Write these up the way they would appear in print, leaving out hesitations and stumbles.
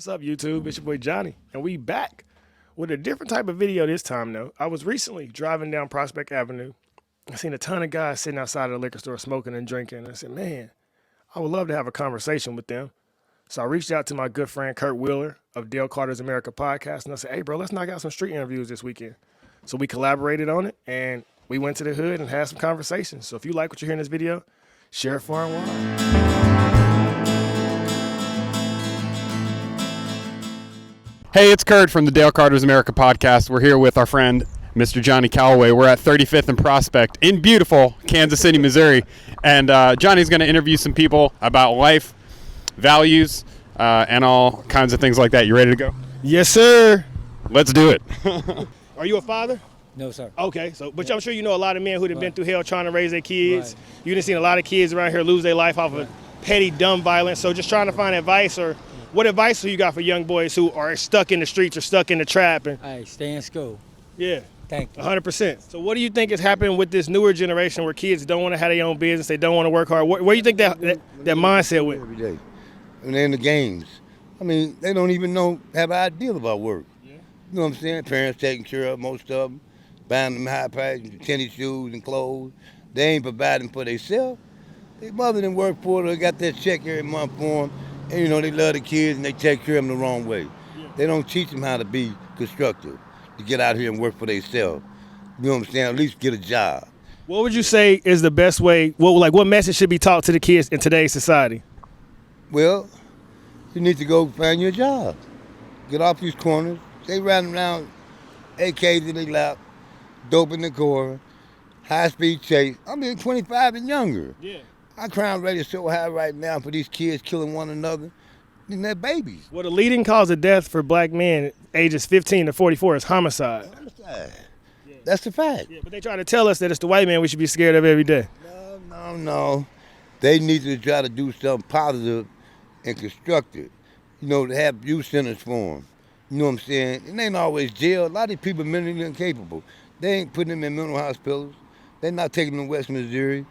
What's up, YouTube? It's your boy Johnny, and we back with a different type of video this time, though. I was recently driving down Prospect Avenue. I seen a ton of guys sitting outside of the liquor store smoking and drinking. I said, man, I would love to have a conversation with them. So I reached out to my good friend Kurt Wheeler of Dale Carter's America podcast, and I said, hey, bro, let's knock out some street interviews this weekend. So we collaborated on it, and we went to the hood and had some conversations. So if you like what you hear in this video, share it far and wide. Hey, it's Kurt from the Dale Carter's America podcast. We're here with our friend, Mr. Johnny Calloway. We're at 35th and Prospect in beautiful Kansas City, Missouri. And Johnny's going to interview some people about life, values, and all kinds of things like that. You ready to go? Yes, sir. Let's do it. Are you a father? No, sir. Okay, but I'm sure you know a lot of men who have been through hell trying to raise their kids. Right. You've seen a lot of kids around here lose their life off of petty, dumb violence. So just trying to find advice, or what advice do you got for young boys who are stuck in the streets or stuck in the trap? And Hey, stay in school. yeah, Thank you. 100%. So what do you think is happening with this newer generation where kids don't want to have their own business, they don't want to work hard? Where do you think that mindset with? Every day. And they're in the games. I mean, they don't even have an idea about work. Yeah. You know what I'm saying? Parents taking care of most of them, buying them high price tennis shoes and clothes. They ain't providing for themselves. Their mother didn't work for it, or got that check every month for them. And you know, they love the kids and they take care of them the wrong way. Yeah. They don't teach them how to be constructive, to get out here and work for themselves. You know what I'm saying? At least get a job. What would you say is the best way, what message should be taught to the kids in today's society? Well, you need to go find your job. Get off these corners. They riding around, AKs in their lap, dope in the car, high-speed chase. I mean, 25 and younger. Yeah. Our crime rate is so high right now for these kids killing one another, and they're babies. Well, the leading cause of death for black men ages 15 to 44 is homicide. Homicide. That's the fact. Yeah, but they try to tell us that it's the white man we should be scared of every day. No. They need to try to do something positive and constructive. You know, to have youth centers for them. You know what I'm saying? It ain't always jail. A lot of these people are mentally incapable. They ain't putting them in mental hospitals. They're not taking them to West Missouri.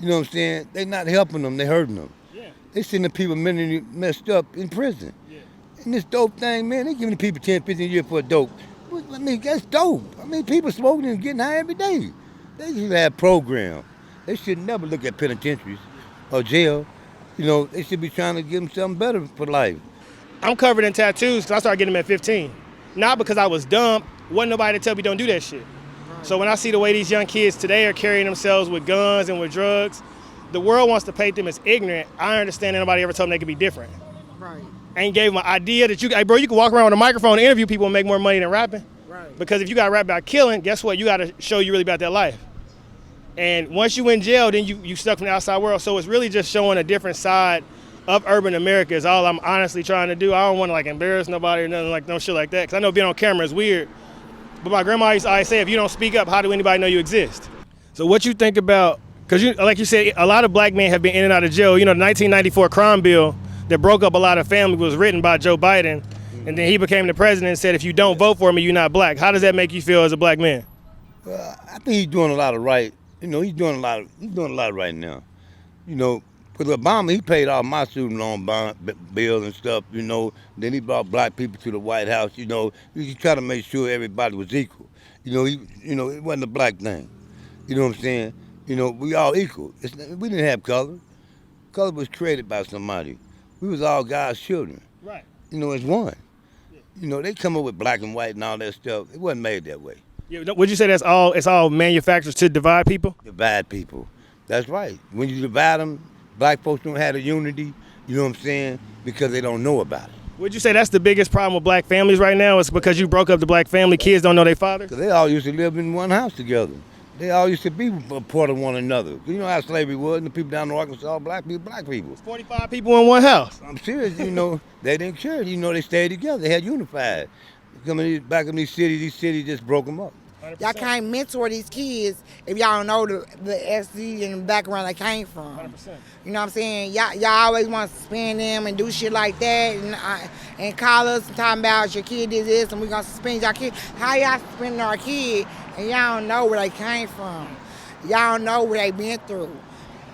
You know what I'm saying? They're not helping them. They're hurting them. Yeah. They sending people mentally messed up in prison. Yeah. And this dope thing, man, they giving the people 10, 15 years for a dope. I mean, that's dope. I mean, people smoking and getting high every day. They should have programs. They should never look at penitentiaries or jail. You know, they should be trying to give them something better for life. I'm covered in tattoos because I started getting them at 15. Not because I was dumb. Wasn't nobody to tell me don't do that shit. So when I see the way these young kids today are carrying themselves with guns and with drugs, the world wants to paint them as ignorant. I understand that nobody ever told them they could be different. Right. Ain't gave them an idea that hey bro, you can walk around with a microphone and interview people and make more money than rapping. Right. Because if you got to rap about killing, guess what? You got to show you really about that life. And once you in jail, then you stuck from the outside world. So it's really just showing a different side of urban America is all I'm honestly trying to do. I don't want to embarrass nobody or nothing no shit like that. Because I know being on camera is weird. But my grandma used to always say, if you don't speak up, how do anybody know you exist? So what you think about, because like you said, a lot of black men have been in and out of jail. You know, the 1994 crime bill that broke up a lot of families was written by Joe Biden. And then he became the president and said, if you don't vote for me, you're not black. How does that make you feel as a black man? I think he's doing a lot of right. You know, he's doing a lot right now. You know, with Obama, he paid all my student loan bill and stuff, you know. Then he brought black people to the White House, you know. He tried to make sure everybody was equal. You know, it wasn't a black thing. You know what I'm saying? You know, we all equal. We didn't have color. Color was created by somebody. We was all God's children. Right. You know, it's one. Yeah. You know, they come up with black and white and all that stuff. It wasn't made that way. Yeah, would you say it's all manufactured to divide people? Divide people. That's right. When you divide them, black folks don't have the unity, you know what I'm saying, because they don't know about it. Would you say that's the biggest problem with black families right now is because you broke up the black family, kids don't know their father? Because they all used to live in one house together. They all used to be a part of one another. You know how slavery was, and the people down in Arkansas, black people. 45 people in one house. I'm serious, you know, they didn't care. You know, they stayed together. They had unified. Back in these cities just broke them up. 100%. Y'all can't mentor these kids if y'all don't know the SD and the background they came from. 100%. You know what I'm saying? Y'all always want to suspend them and do shit like that and call us and talking about your kid did this and we're going to suspend y'all kid. How y'all suspending our kid and y'all don't know where they came from? Y'all don't know what they been through.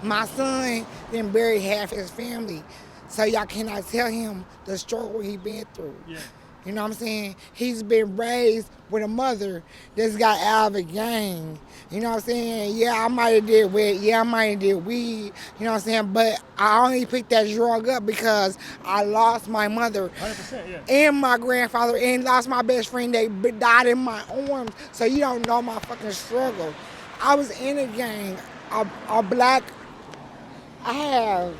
My son didn't bury half his family. So y'all cannot tell him the struggle he been through. Yeah. You know what I'm saying? He's been raised with a mother that's got out of a gang. You know what I'm saying? Yeah, I might have did weed. Yeah, I might have did weed. You know what I'm saying? But I only picked that drug up because I lost my mother 100%, yeah. and my grandfather and lost my best friend. They died in my arms. So you don't know my fucking struggle. I was in a gang, a black. I have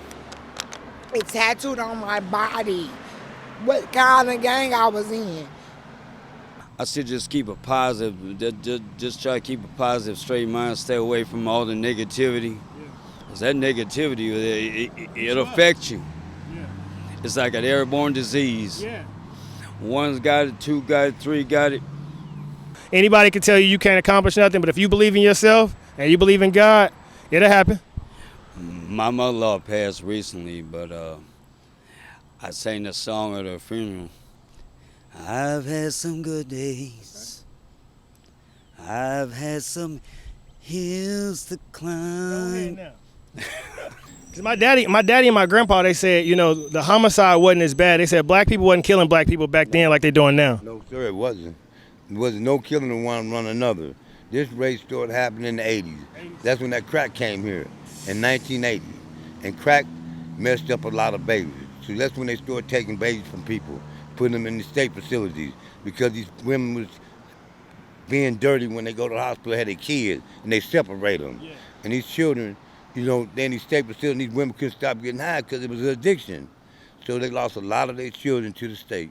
it tattooed on my body. What kind of gang I was in? I should just keep a positive, just try to keep a positive, straight mind, stay away from all the negativity. Because that negativity, it'll affect you. Yeah. It's like an airborne disease. Yeah. One's got it, two got it, three got it. Anybody can tell you you can't accomplish nothing, but if you believe in yourself and you believe in God, it'll happen. My mother-in-law passed recently, but I sang the song at her funeral. I've had some good days. I've had some hills to climb. Go ahead now. Cause my daddy and my grandpa, they said, you know, the homicide wasn't as bad. They said black people wasn't killing black people back then like they're doing now. No, sir, it wasn't. There wasn't no killing of one another. This race started happening in the 80s. That's when that crack came here in 1980. And crack messed up a lot of babies. So that's when they started taking babies from people, putting them in the state facilities because these women was being dirty when they go to the hospital, had their kids, and they separate them. Yeah. And these children, you know, they in these state facilities, these women couldn't stop getting high because it was an addiction. So they lost a lot of their children to the state.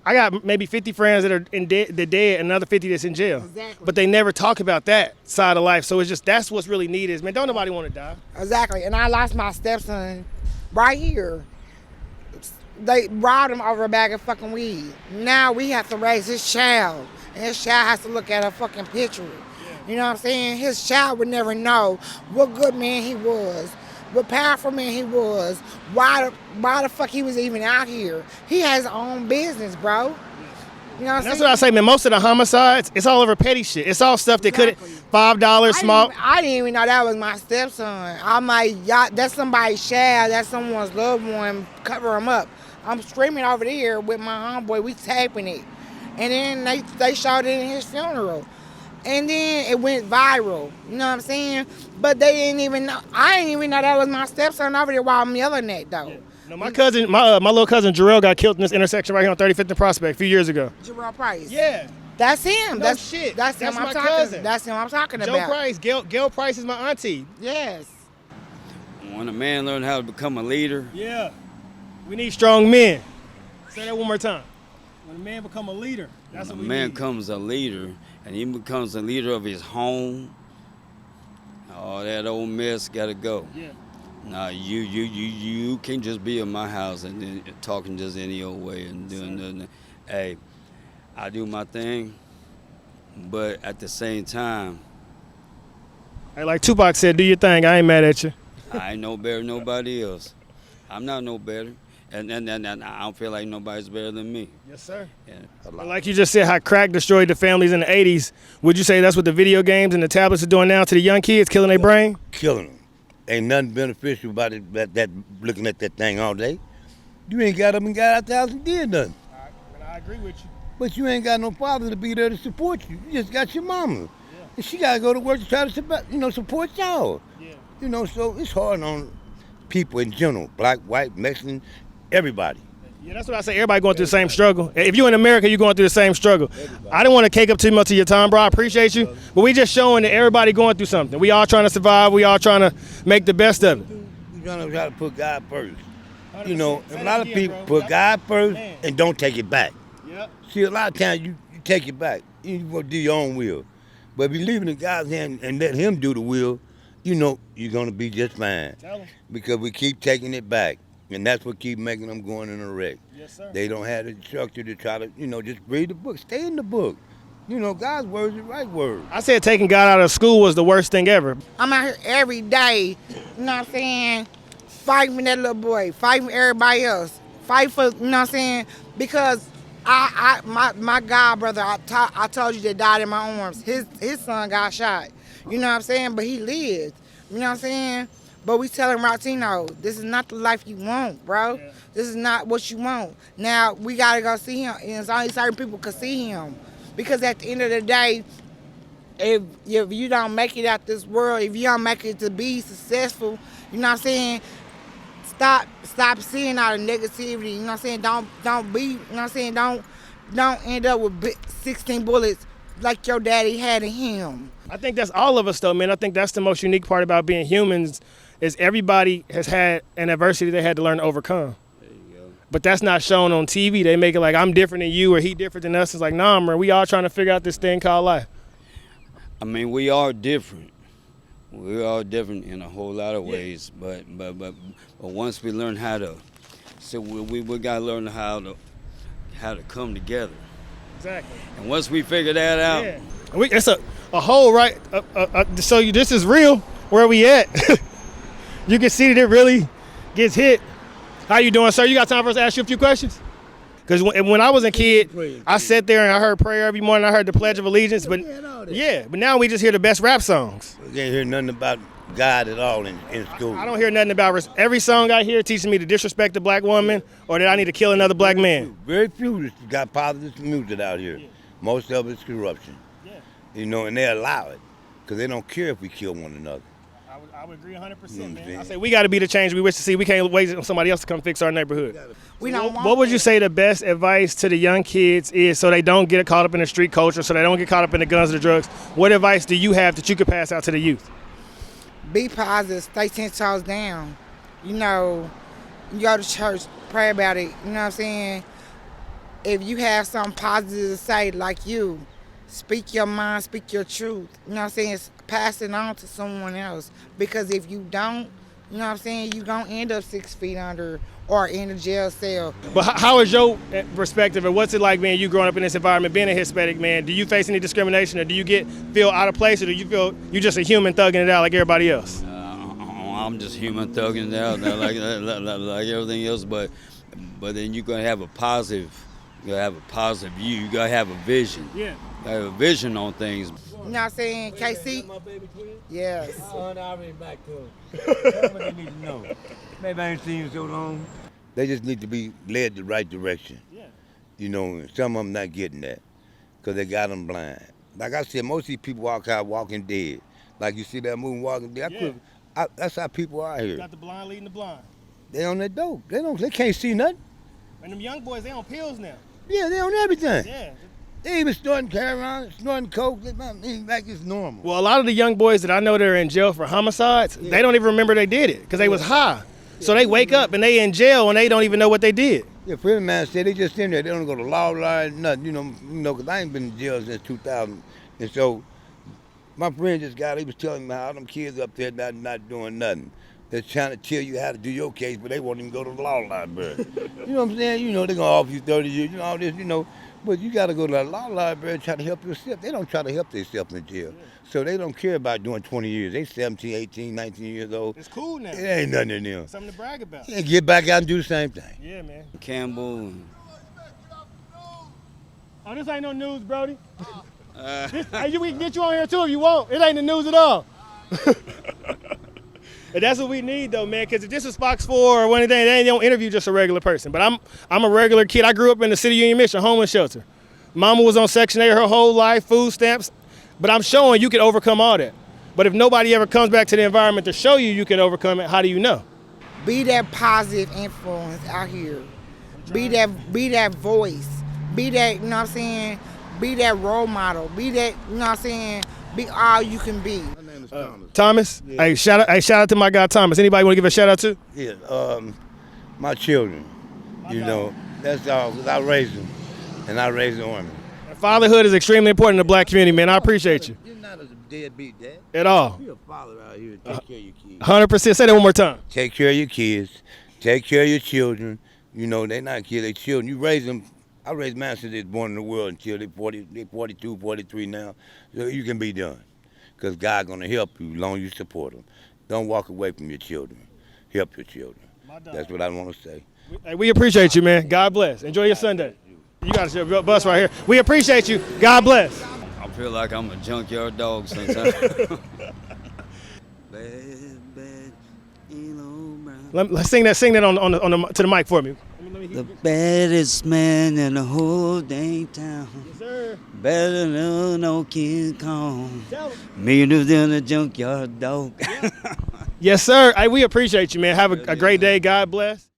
I got maybe 50 friends that are they're dead, and another 50 that's in jail. Exactly. But they never talk about that side of life. So it's just, that's what's really needed is, man, don't nobody want to die. Exactly. And I lost my stepson right here. They robbed him over a bag of fucking weed. Now we have to raise his child. And his child has to look at a fucking picture. You know what I'm saying? His child would never know what good man he was, what powerful man he was, why the fuck he was even out here. He has his own business, bro. You know what I'm saying? That's what I say, man. Most of the homicides, it's all over petty shit. It's all stuff that could $5 small. I didn't even know that was my stepson. I'm like, y'all, that's somebody's child. That's someone's loved one. Cover him up. I'm screaming over there with my homeboy. We taping it. And then they showed it in his funeral. And then it went viral. You know what I'm saying? But they didn't even know. I didn't even know that was my stepson over there while I'm yelling that, though. Yeah. No, my cousin, my little cousin Jarrell got killed in this intersection right here on 35th and Prospect a few years ago. Jarrell Price. Yeah. That's him. No shit. That's him. That's I'm my talking. cousin. That's him. I'm talking Joe about. Price, Gail Price is my auntie. Yes. When a man learned how to become a leader, Yeah. We need strong men. Say that one more time. When a man become a leader, that's when what a we man need. becomes a leader, and he becomes a leader of his home, all that old mess gotta go. Yeah. Nah, you can't just be in my house and then talking just any old way and doing nothing. Hey, I do my thing, but at the same time, Hey, like Tupac said, do your thing. I ain't mad at you. I ain't no better than nobody else. I'm not no better, and I don't feel like nobody's better than me. Yes, sir. Yeah. But like you just said, how crack destroyed the families in the 80s. Would you say that's what the video games and the tablets are doing now to the young kids, killing their brain? Killing them. Ain't nothing beneficial about it, that looking at that thing all day. You ain't got up and got out the house and did nothing. I agree with you. But you ain't got no father to be there to support you. You just got your mama. And she got to go to work to try to support y'all. Yeah. You know, so it's hard on people in general, black, white, Mexican, everybody. Yeah, that's what I say. Everybody going through the same struggle. If you're in America, you're going through the same struggle. I didn't want to cake up too much of your time, bro. I appreciate you. But we just showing that everybody going through something. We all trying to survive. We all trying to make the best of it. We trying to put God first. You 100%. know, Say a that lot of again, people bro. put God first Man. and don't take it back. Yep. See, a lot of times you take it back. You want to do your own will. But if you leave it in God's hand and let him do the will, you know you're going to be just fine. Tell him. Because we keep taking it back. And that's what keep making them going in a wreck. Yes, sir. They don't have the structure to try to, just read the book. Stay in the book. God's word is the right word. I said taking God out of school was the worst thing ever. I'm out here every day, you know what I'm saying, fighting for that little boy, fighting for everybody else, fight for, you know what I'm saying, because my god brother, I told you that died in my arms, his son got shot, you know what I'm saying, but he lived, you know what I'm saying, But we telling Latino, this is not the life you want, bro. Yeah. This is not what you want. Now we gotta go see him, and it's only certain people can see him, because at the end of the day, if you don't make it out this world, if you don't make it to be successful, you know what I'm saying? Stop seeing all the negativity. You know what I'm saying? Don't be. You know what I'm saying? Don't end up with 16 bullets like your daddy had in him. I think that's all of us though, man. I think that's the most unique part about being humans is everybody has had an adversity they had to learn to overcome. There you go. But that's not shown on TV. They make it like I'm different than you or he different than us. It's like, nah, man, we all trying to figure out this thing called life. I mean, we are different. We are different in a whole lot of ways, but once we learn how to, so we gotta learn how to come together. Exactly. And once we figure that out, Yeah. It's a whole right. So this is real. Where we at? You can see that it really gets hit. How you doing, sir? You got time for us to ask you a few questions? Because when I was a kid, I sat there and I heard prayer every morning. I heard the Pledge of Allegiance. But yeah, but now we just hear the best rap songs. We can't hear nothing about God at all in school. I don't hear nothing about every song I hear teaching me to disrespect a black woman or that I need to kill another black man. Very few got positive music out here. Most of it's corruption. Yeah. You know, and they allow it because they don't care if we kill one another. I would agree 100%, man. man. I say we got to be the change we wish to see. We can't wait on somebody else to come fix our neighborhood. We don't want What would that. you say the best advice to the young kids is so they don't get caught up in the street culture, so they don't get caught up in the guns or the drugs? What advice do you have that you could pass out to the youth? Be positive, stay 10 toes down. You know, you go to church, pray about it. You know what I'm saying? If you have something positive to say, like you, speak your mind, speak your truth. You know what I'm saying? Pass it on to someone else. Because if you don't, you know what I'm saying, you gonna end up 6 feet under or in a jail cell. But how is your perspective, and what's it like being you growing up in this environment, being a Hispanic man? Do you face any discrimination, or do you feel out of place, or do you feel you're just a human thugging it out like everybody else? I'm just human thugging it out like everything else. But then you're gonna have a positive. You gotta have a positive view. You gotta have a vision. Yeah. You gotta have a vision on things. You know what I'm saying? KC? Yes. I already back to them. That's what they need to know. Maybe I ain't seen you so long. They just need to be led the right direction. Yeah. You know, some of them not getting that because they got them blind. Like I said, most of these people walk out walking dead. Like you see that movie Walking Dead. That's how people are here. Got the blind leading the blind. They on that dope. They can't see nothing. And them young boys, they on pills now. Yeah, they on everything. Yeah. They even snorting Carolina, snorting coke. They like it's normal. Well, a lot of the young boys that I know that are in jail for homicides, they don't even remember they did it because they was high. So they wake up and they in jail and they don't even know what they did. Yeah, friend of mine said they just in there. They don't go to law line, nothing. You know, because I ain't been in jail since 2000. And so my friend just got, he was telling me how them kids up there not doing nothing. They're trying to tell you how to do your case, but they won't even go to the law library. You know what I'm saying? You know, they're going to offer you 30 years, you know, all this, you know. But you got to go to the law library and try to help yourself. They don't try to help themselves in jail. So they don't care about doing 20 years. They 17, 18, 19 years old. It's cool now. It ain't nothing in them. Something to brag about. Yeah, get back out and do the same thing. Yeah, man. Campbell. Oh, this ain't no news, Brody. We can get you on here too if you want. It ain't the news at all. And that's what we need though, man, because if this is Fox 4 or one of them, they don't interview just a regular person. But I'm a regular kid. I grew up in the City Union Mission homeless shelter. Mama was on Section 8 her whole life, food stamps. But I'm showing you can overcome all that. But if nobody ever comes back to the environment to show you can overcome it, how do you know? Be that positive influence out here. Be that voice. Be that, you know what I'm saying? Be that role model. Be that, you know what I'm saying? Be all you can be. My name is Thomas. Thomas? Yeah. Hey, shout out to my guy Thomas. Anybody want to give a shout out to? Yeah, my children. You know, that's all. 'Cause I raised them, and I raised the women. Fatherhood is extremely important in the black community, man. I appreciate you. You're not a deadbeat dad. At all. Be a father out here and take care of your kids. 100%. Say that one more time. Take care of your kids. Take care of your children. You know, they not kids, they children. You raise them. I raised mine since they was born in the world until they 42, 43 now. So you can be done. Because God's going to help you as long as you support them. Don't walk away from your children. Help your children. That's what I want to say. Hey, we appreciate you, man. God bless. Enjoy your Sunday. You got a bus right here. We appreciate you. God bless. I feel like I'm a junkyard dog sometimes. Bad, bad Let's sing that on to the mic for me. The baddest man in the whole dang town. Yes, sir. Better than no King Kong. Tell 'em. Meaner than a junkyard dog. Yes, sir. Hey, we appreciate you, man. Have a great day. God bless.